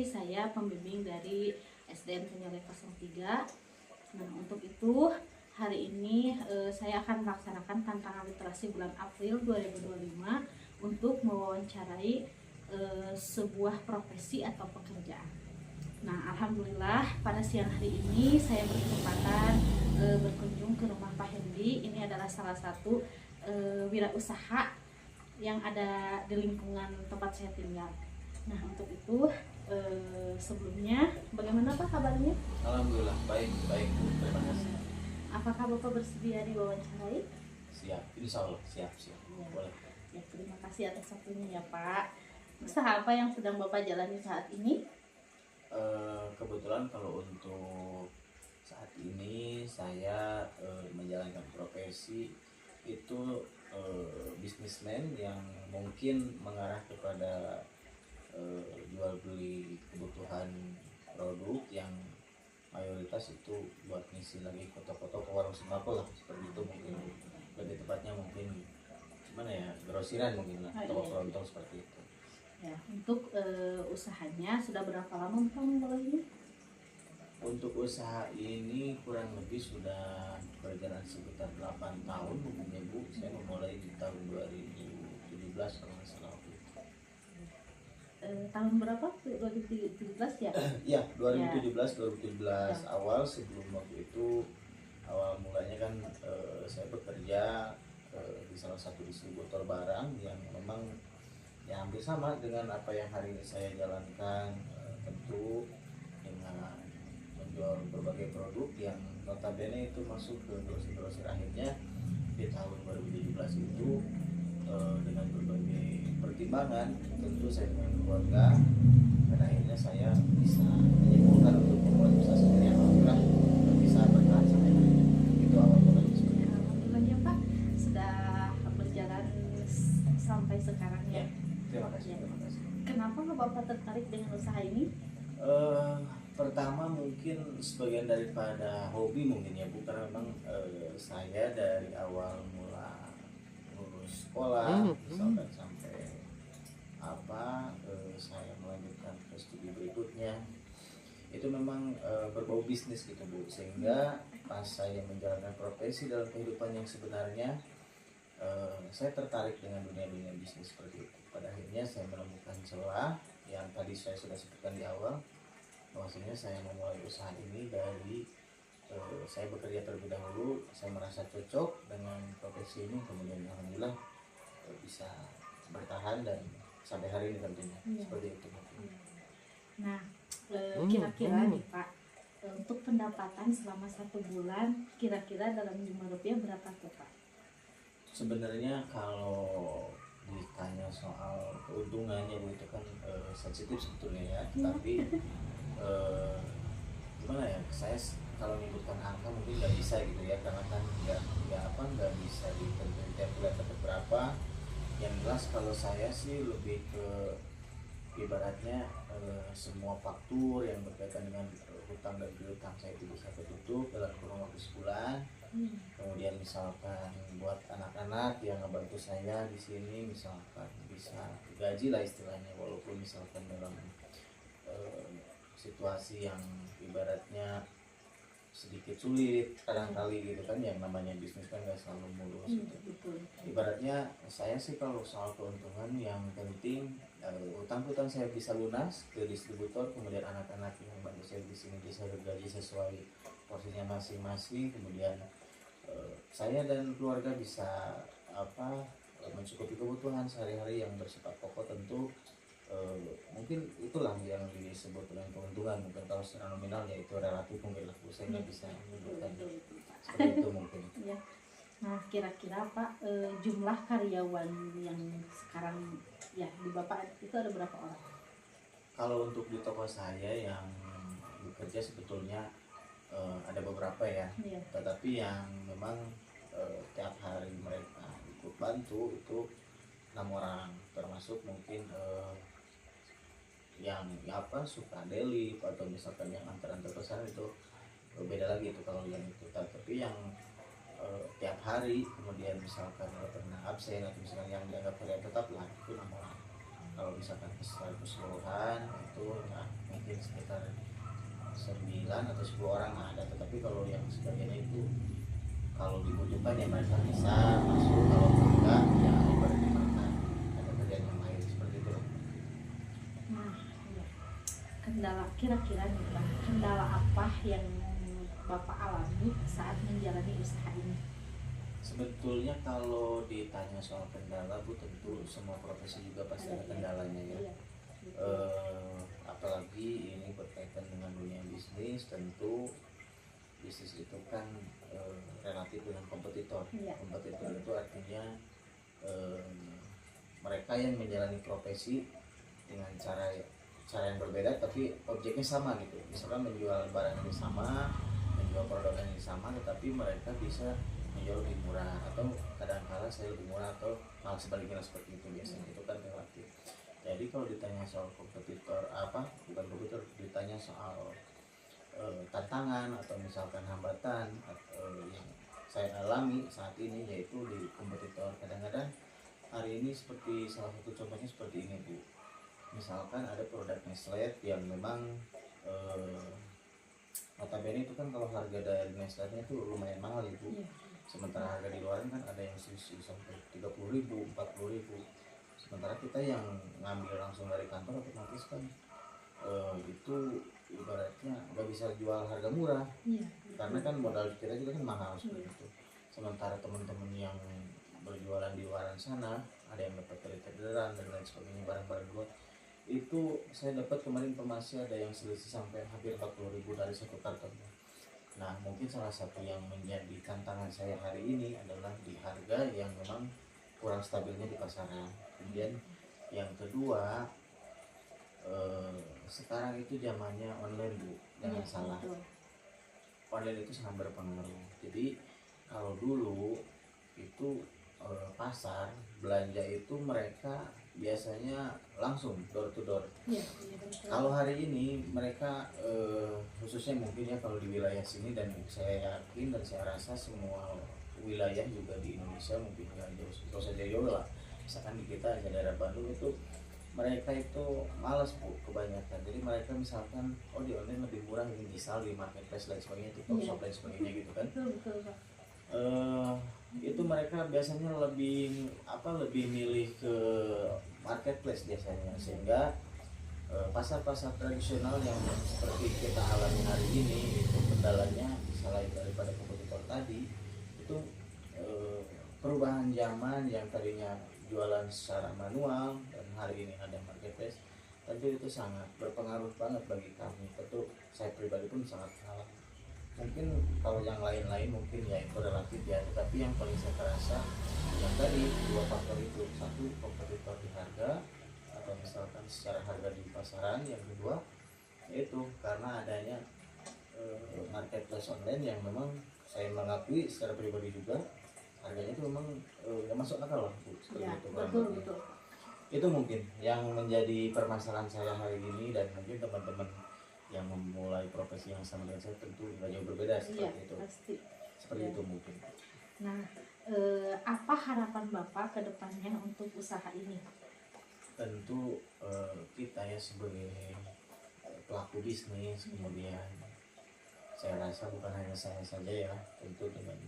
saya pembimbing dari SDN Penyelek 03. Nah, untuk itu hari ini saya akan melaksanakan tantangan literasi bulan April 2025 untuk mewawancarai sebuah profesi atau pekerjaan. Nah, alhamdulillah pada siang hari ini saya berkesempatan berkunjung ke rumah Pak Hendy. Ini adalah salah satu wirausaha yang ada di lingkungan tempat saya tinggal. Nah, untuk itu sebelumnya bagaimana Pak kabarnya? Alhamdulillah baik Bu, terima kasih. Apakah Bapak bersedia diwawancarai? Siap, insya Allah siap. Ya. Boleh. Ya, terima kasih atas waktunya ya Pak. Usaha apa yang sedang Bapak jalani saat ini? Kebetulan kalau untuk saat ini saya menjalankan profesi itu bisnismen yang mungkin mengarah kepada jual beli kebutuhan produk yang mayoritas itu buat ngisi lagi foto-foto ke warung sembako lah, seperti itu mungkin. Lebih tepatnya mungkin gimana ya, grosiran mungkin lah, toko kelontong seperti itu. Ya, untuk usahanya sudah berapa lama Bapak memulai ini? Untuk usaha ini kurang lebih sudah berjalan sekitar 8 tahun mungkin ya Bu. Saya memulai di tahun 2017 kalau nggak salah waktu itu. Tahun berapa? 2017 ya? Iya, 2017 awal. Sebelum waktu itu, awal mulanya kan saya bekerja di salah satu distributor barang yang memang ya hampir sama dengan apa yang hari ini saya jalankan, tentu dengan menjual berbagai produk yang notabene itu masuk ke grosir-grosir akhirnya di tahun 2017 itu. Dengan berbagai pertimbangan tentu saya dengan keluarga, dan akhirnya saya bisa menyimpulkan untuk memulai usaha sendiri. Alhamdulillah bisa bertahan sampai hari ini. Itu awal mulanya sebenarnya. Alhamdulillah ya Pak, sudah berjalan sampai sekarang ya. Terima kasih. Kenapa Bapak tertarik dengan usaha ini? Pertama mungkin sebagian daripada hobi mungkin ya Bu, karena memang saya dari awal mula lulus sekolah misalkan sampai saya melanjutkan ke studi berikutnya itu memang berbau bisnis gitu Bu, sehingga pas saya menjalankan profesi dalam kehidupan yang sebenarnya saya tertarik dengan dunia bisnis seperti itu. Pada akhirnya saya menemukan celah yang tadi saya sudah sebutkan di awal, bahwasanya saya memulai usaha ini dari saya bekerja terlebih dahulu. Saya merasa cocok dengan profesi ini, kemudian alhamdulillah bisa bertahan dan sampai hari ini tentunya. Seperti itu. Nah, kira-kira nih Pak, untuk pendapatan selama 1 bulan kira-kira dalam jumlah rupiah berapa tuh Pak? Sebenarnya kalau ditanya soal keuntungannya Bu, itu kan sensitif sebetulnya ya, tapi gimana ya, saya kalau menyebutkan angka mungkin nggak bisa gitu ya, karena kan nggak bisa ditentukan tiap bulan dapat berapa. Yang jelas kalau saya sih lebih ke ibaratnya semua faktur yang berkaitan dengan hutang dan piutang saya itu bisa ketutup dalam kurun waktu sebulan. Kemudian misalkan buat anak-anak yang ngebantu saya di sini misalkan bisa gaji lah istilahnya, walaupun misalkan dalam situasi yang ibaratnya sedikit sulit kadang-kali gitu kan, yang namanya bisnis kan gak selalu mulus gitu. Ibaratnya saya sih kalau soal keuntungan yang penting utang-utang saya bisa lunas ke distributor, kemudian anak-anak yang bantu saya di sini bisa bergaji sesuai porsinya masing-masing, kemudian saya dan keluarga bisa mencukupi kebutuhan sehari-hari yang bersifat pokok. Tentu mungkin itulah yang disebut dengan keuntungan. Mungkin kalau secara nominal ya itu relatif mungkin lah, saya nggak bisa menyebutkan seperti itu mungkin. Ya. Nah, kira-kira Pak, jumlah karyawan yang sekarang ya di Bapak itu ada berapa orang? Kalau untuk di toko saya yang bekerja sebetulnya ada beberapa ya, tetapi yang memang tiap hari mereka ikut bantu itu 6 orang, termasuk mungkin yang suka deli atau misalkan yang antar-antar pesan itu beda lagi itu kalau yang itu. Tapi yang tiap hari kemudian misalkan pernah absen atau misalkan yang dianggap karyawan tetap lah itu 6 orang. Kalau misalkan keseluruhan itu ya mungkin sekitar 9 atau 10 orang ada, tetapi kalau yang sebagiannya itu kalau dibutuhkan ya mereka bisa masuk, kalau enggak ya ibaratnya mereka ada kerjaan yang lain seperti itu. Nah, iya. Kendala kira-kira nih Bang, kendala apa yang Bapak alami saat menjalani usaha ini? Sebetulnya kalau ditanya soal kendala Bu, tentu semua profesi juga pasti ada kendalanya ya. Iya. Apalagi ini berkaitan dengan dunia bisnis, tentu bisnis itu kan relatif dengan kompetitor. Iya. Kompetitor itu artinya mereka yang menjalani profesi dengan cara yang berbeda tapi objeknya sama gitu. Misalkan menjual barang yang sama, menjual produk yang sama, tetapi mereka bisa menjual lebih murah, atau kadang-kala saya lebih murah, atau malah sebaliknya seperti itu. Biasanya itu kan relatif. Jadi kalau ditanya soal kompetitor bukan kompetitor, ditanya soal tantangan atau misalkan hambatan yang saya alami saat ini, yaitu di kompetitor. Kadang-kadang hari ini seperti salah satu contohnya seperti ini Bu, misalkan ada produk Nestle yang memang notabene itu kan kalau harga dari Nestle-nya itu lumayan mahal itu. Iya. Sementara harga di luar kan ada yang sampai 30.000, 40.000. Sementara kita yang ngambil langsung dari kantor otomatis kan itu ibaratnya nggak bisa jual harga murah. Iya. Karena kan modal kita juga kan mahal seperti itu. Sementara teman-teman yang berjualan di luar sana ada yang dapat dari orderan dan lain sebagainya, barang-barang luar itu saya dapat kemarin informasi ada yang selisih sampai hampir 40.000 dari satu karton. Nah mungkin salah satu yang menjadi tantangan saya hari ini adalah di harga yang memang kurang stabilnya di pasaran. Kemudian yang kedua, sekarang itu zamannya online Bu, jangan salah. Betul. Online itu sangat berpengaruh. Jadi kalau dulu itu pasar belanja itu mereka biasanya langsung door to door. Iya. Kalau hari ini mereka khususnya mungkin ya kalau di wilayah sini, dan saya yakin dan saya rasa semua wilayah juga di Indonesia, mungkin nggak jauh saja jauh lah. Misalkan di kita di daerah Bandung itu mereka itu malas Bu kebanyakan. Jadi mereka misalkan di online lebih murah, ini misal di marketplace dan sebagainya, TikTok Shop dan sebagainya gitu kan. Betul Pak. Itu mereka biasanya lebih milih ke marketplace biasanya, sehingga pasar-pasar tradisional yang seperti kita alami hari ini itu kendalanya selain daripada kompetitor tadi itu perubahan zaman yang tadinya jualan secara manual dan hari ini ada marketplace, tentu itu sangat berpengaruh banget bagi kami. Tentu saya pribadi pun sangat salah. Mungkin kalau yang lain-lain mungkin ya itu relatif ya, tetapi yang paling saya rasa yang tadi dua faktor itu, satu kompetitor di harga atau misalkan secara harga di pasaran, yang kedua yaitu karena adanya marketplace online yang memang saya mengakui secara pribadi juga harganya itu memang nggak masuk akal lah Bu, seperti Ya, itu. betul. Itu mungkin yang menjadi permasalahan saya hari ini, dan mungkin teman-teman yang memulai profesi yang sama dengan saya tentu nggak jauh berbeda seperti itu. Pasti. Seperti itu mungkin. Nah, apa harapan Bapak ke depannya untuk usaha ini? Tentu kita ya sebagai pelaku bisnis, kemudian saya rasa bukan hanya saya saja ya, tentu dengan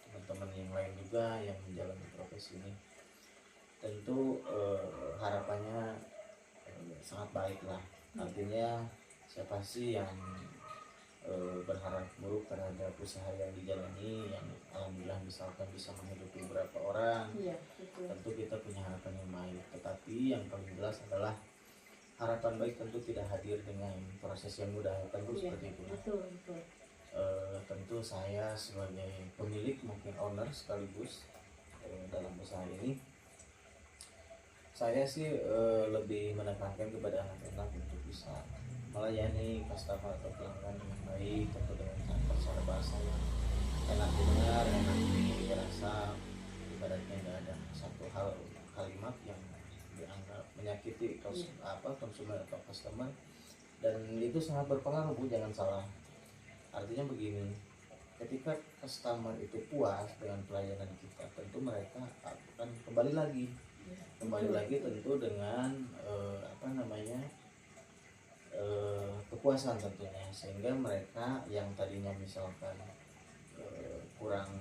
teman-teman yang lain juga yang menjalani profesi ini, tentu harapannya sangat baik lah. Artinya siapa sih yang berharap buruk terhadap usaha yang dijalani, yang alhamdulillah misalkan bisa menghidupi beberapa orang. Iya, betul. Tentu kita punya harapan yang baik, tetapi yang paling jelas adalah harapan baik tentu tidak hadir dengan proses yang mudah, tentu seperti itu. Betul. Tentu saya sebagai pemilik, mungkin owner sekaligus dalam usaha ini, saya sih lebih menekankan kepada anak-anak untuk bisa melayani customer atau pelanggan dengan baik, tentu dengan cara bahasa yang enak didengar, enak dirasa, ibaratnya nggak ada satu kalimat yang dianggap menyakiti konsumen atau customer, dan itu sangat berpengaruh Bu, jangan salah. Artinya begini, ketika customer itu puas dengan pelayanan kita, tentu mereka akan kembali lagi. Kembali lagi tentu dengan apa namanya, kepuasan tentunya, sehingga mereka yang tadinya misalkan kurang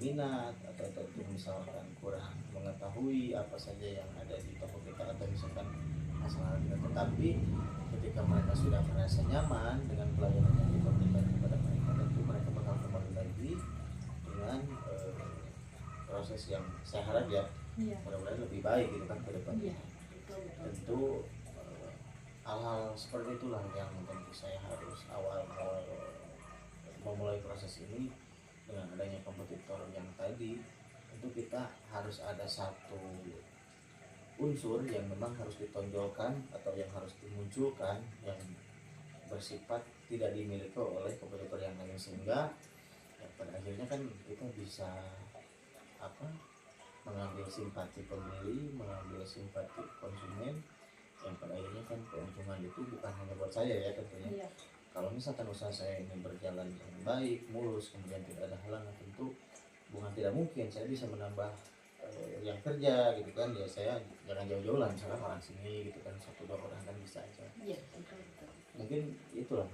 minat atau tentu misalkan kurang mengetahui apa saja yang ada di toko kita atau misalkan masalah kita, tetapi ketika mereka sudah merasa nyaman dengan pelayanan yang kita berikan kepada mereka, tentu mereka bakal kembali lagi dengan proses yang saya harap ya Iya. mudah-mudahan lebih baik gitu kan ke depannya. Iya, betul, betul. Tentu hal-hal seperti itulah yang tentu saya harus awal memulai proses ini dengan adanya kompetitor yang tadi. Tentu kita harus ada satu unsur yang memang harus ditonjolkan atau yang harus dimunculkan yang bersifat tidak dimiliki oleh kompetitor yang lain, sehingga ya, pada akhirnya kan kita bisa apa, mengambil simpati pembeli, mengambil simpati konsumen, yang pada akhirnya kan keuntungan itu bukan hanya buat saya ya tentunya. Iya. Kalau misalkan usaha saya ini berjalan dengan baik, mulus, kemudian tidak ada halangan, tentu bukan tidak mungkin saya bisa menambah yang kerja gitu kan. Ya saya jangan jauh-jauh lah, misalkan orang sini gitu kan, 1-2 orang kan bisa aja. Iya, betul, betul. Mungkin itulah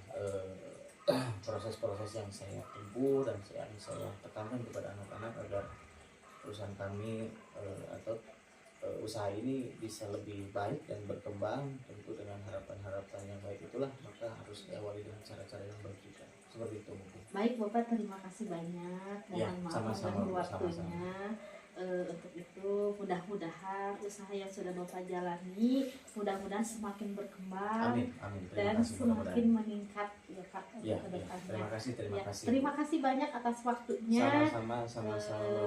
proses-proses yang saya tempuh dan saya tekankan kepada anak-anak agar perusahaan kami atau usaha ini bisa lebih baik dan berkembang, tentu dengan harapan-harapan yang baik itulah maka harus diawali dengan cara-cara yang baik juga. Seperti itu mungkin. Baik Bapak, terima kasih banyak. Ya, Mohon maaf sama-sama, mengganggu waktunya. Untuk itu mudah-mudahan usaha yang sudah Bapak jalani mudah-mudahan semakin berkembang. Amin, amin. Dan Kasih, semakin meningkat ya Pak ya, ke ya. depannya. Terima kasih, terima kasih. Terima kasih banyak atas waktunya. Sama-sama.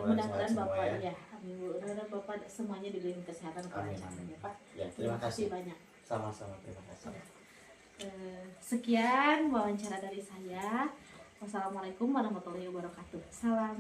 Mudah-mudahan Bapak ya. amin. Mudah-mudahan Bapak semuanya diberi kesehatan kelancaran ya Pak. Ya, Terima kasih banyak. Sama-sama, terima kasih. Sekian wawancara dari saya. Wassalamualaikum warahmatullahi wabarakatuh. Salam.